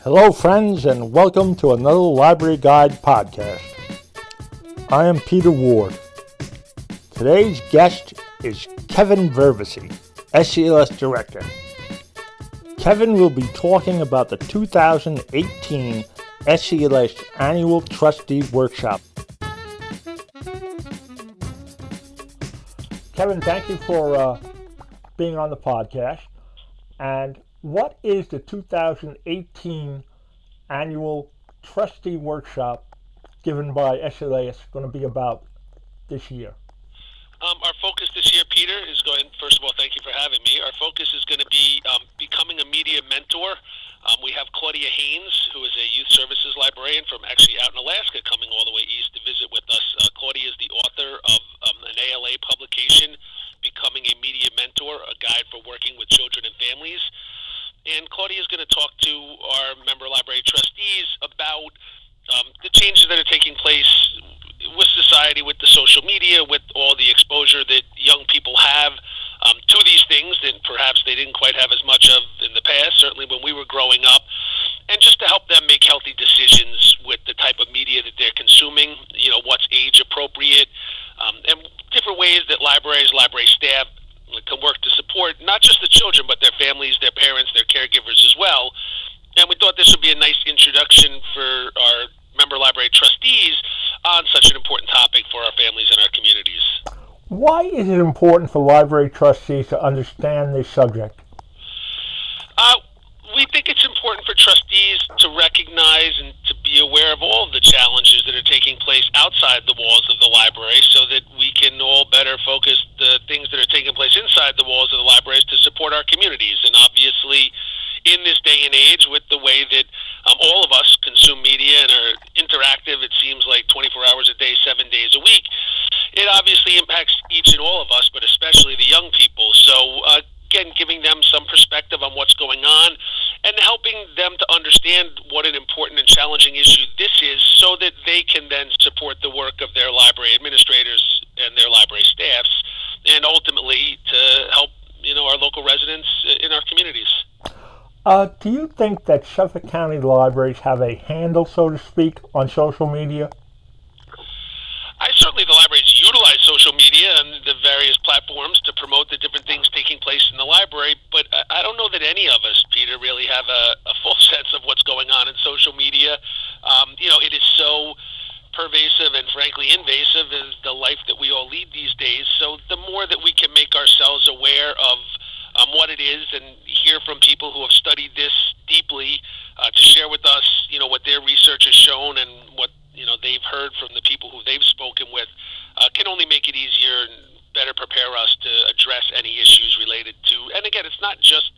Hello friends, and welcome to another Library Guide podcast. I am Peter Ward. Today's guest is Kevin Verbesy, SCLS Director. Kevin will be talking about the 2018 SCLS Annual Trustee Workshop. Kevin, thank you for being on the podcast. And what is the 2018 Annual Trustee Workshop given by SCLS going to be about this year? Our focus this year, Peter, is going, first of all, thank you for having me. Our focus is going to be becoming a media mentor. We have Claudia Haynes, who is a youth services librarian from actually out in Alaska, coming all the way east to visit with us. Claudia is the author of an ALA publication, Becoming a Media Mentor, a guide for working with children and families. And Claudia is going to talk to our member library trustees about the changes that are taking place with society, with the social media, with all the exposure that young people have to these things that perhaps they didn't quite have as much of in the past, certainly when we were growing up, and just to help them make healthy decisions with the type of media that they're consuming, what's age appropriate, and different ways that libraries, library staff can work to support not just the children, but their families, their parents, their caregivers as well. And we thought this would be a nice introduction for our member library trustees on such an important topic for our families and our communities. Why is it important for library trustees to understand this subject? We think it's important for trustees to recognize and to be aware of all of the challenges that are taking place outside the walls of the library so that we can all better focus the things that are taking place inside the walls of the libraries to support our communities. And obviously, in this day and age, with the way that all of us consume media and are interactive, it seems like 24 hours a day, 7 days a week, it obviously impacts each and all of us, but especially the young people. So, again, giving them some perspective on what's going on and helping them to understand what an important and challenging issue this is so that they can then support the work of their library administrators and their library staffs and ultimately to help, our local residents in our communities. Do you think that Suffolk County libraries have a handle, so to speak, on social media? Certainly the libraries utilize social media and the various platforms to promote the different things taking place in the library, but I don't know that any of us, Peter, really have a full sense of what's going on in social media. It is so pervasive and frankly invasive in the life that we all lead these days, so the more that we can make ourselves aware of what it is and hear from people who have studied this deeply to share with us, what their research has shown and what they've heard from the people who they've spoken with, can only make it easier and better prepare us to address any issues related to. And again, it's not just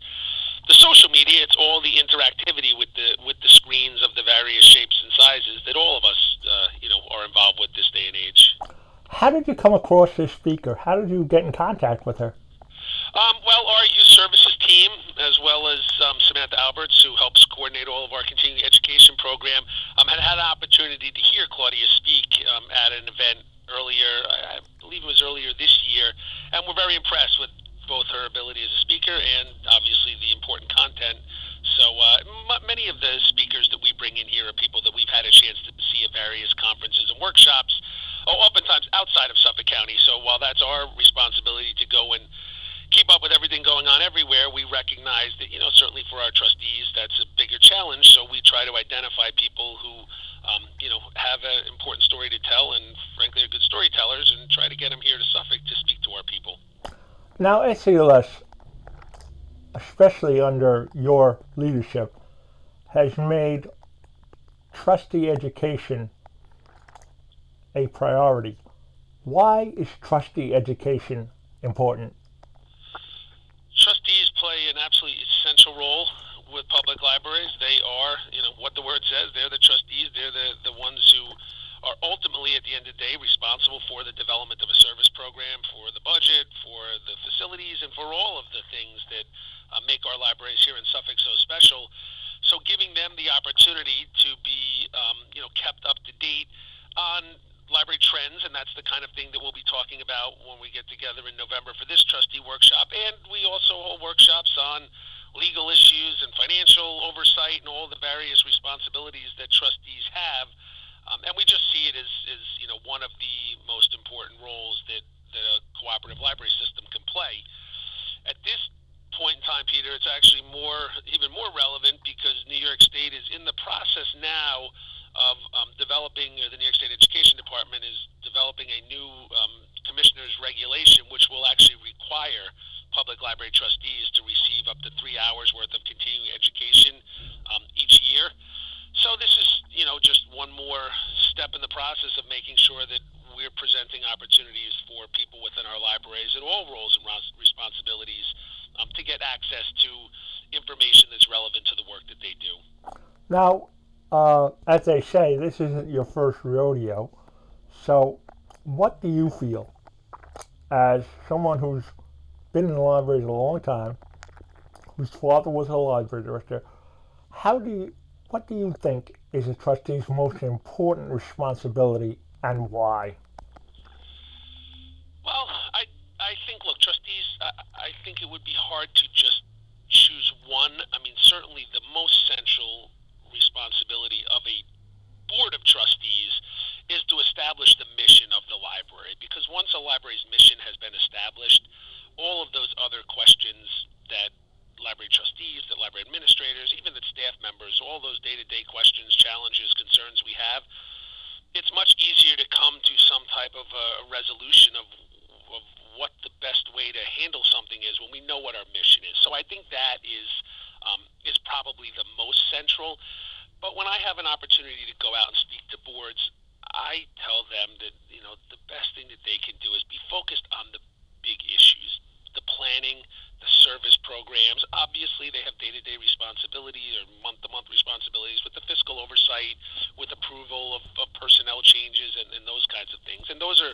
the social media; it's all the interactivity with the screens of the various shapes and sizes that all of us, are involved with this day and age. How did you come across this speaker? How did you get in contact with her? Well, our youth services team, as well as Samantha Alberts, who helps coordinate all of our continuing education program, had an opportunity to hear Claudia speak at an event earlier, I believe it was earlier this year, and we're very impressed with both her ability as a speaker and obviously the important content. So many of the speakers that we bring in here are people that we've had a chance to see at various conferences and workshops, oftentimes outside of Suffolk County. So while that's our responsibility to go and keep up with everything going on everywhere, we recognize that, certainly for our trustees, that's a bigger challenge. So we try to identify people who, have an important story to tell and, frankly, are good storytellers and try to get them here to Suffolk to speak to our people. Now, SCLS, especially under your leadership, has made trustee education a priority. Why is trustee education important? Trustees play an absolutely essential role with public libraries. They are, what the word says, they're the trustees. They're the ones who are ultimately, at the end of the day, responsible for the development of a service program, for the budget, for the facilities, and for all of the things that make our libraries here in Suffolk so special. So giving them the opportunity to be, kept up to date on library trends, and that's the kind of thing that we'll be talking about when we get together in November for this trustee workshop. And we also hold workshops on legal issues and financial oversight and all the various responsibilities that trustees have, and we just see it as one of the most important roles that a cooperative library system can play. At this point in time, Peter, it's actually even more relevant because New York State is in the process now of developing, the New York State Education Department is developing a new commissioner's regulation, which will actually require public library trustees to receive up to 3 hours worth of continuing education each year. So this is, just one more step in the process of making sure that we're presenting opportunities for people within our libraries in all roles and responsibilities to get access to information that's relevant to the work that they do. Now, as they say, this isn't your first rodeo. So, what do you feel as someone who's been in the libraries a long time, whose father was a library director? What do you think is a trustee's most important responsibility, and why? Well, I think, look, trustees, I think it would be hard to just choose one. I mean, certainly the most central responsibility of a board of trustees is to establish the mission of the library, because once a library's mission has been established, all of those other questions that library trustees, that library administrators, even the staff members, all those day-to-day questions, challenges, concerns we have, it's much easier to come to some type of a resolution of what the best way to handle something is when we know what our mission is. So I think that is probably the most central. But when I have an opportunity to go out and speak to boards, I tell them that the best thing that they can do is be focused on the big issues, the planning, the service programs. Obviously, they have day-to-day responsibilities or month-to-month responsibilities with the fiscal oversight, with approval of personnel changes and those kinds of things. And those are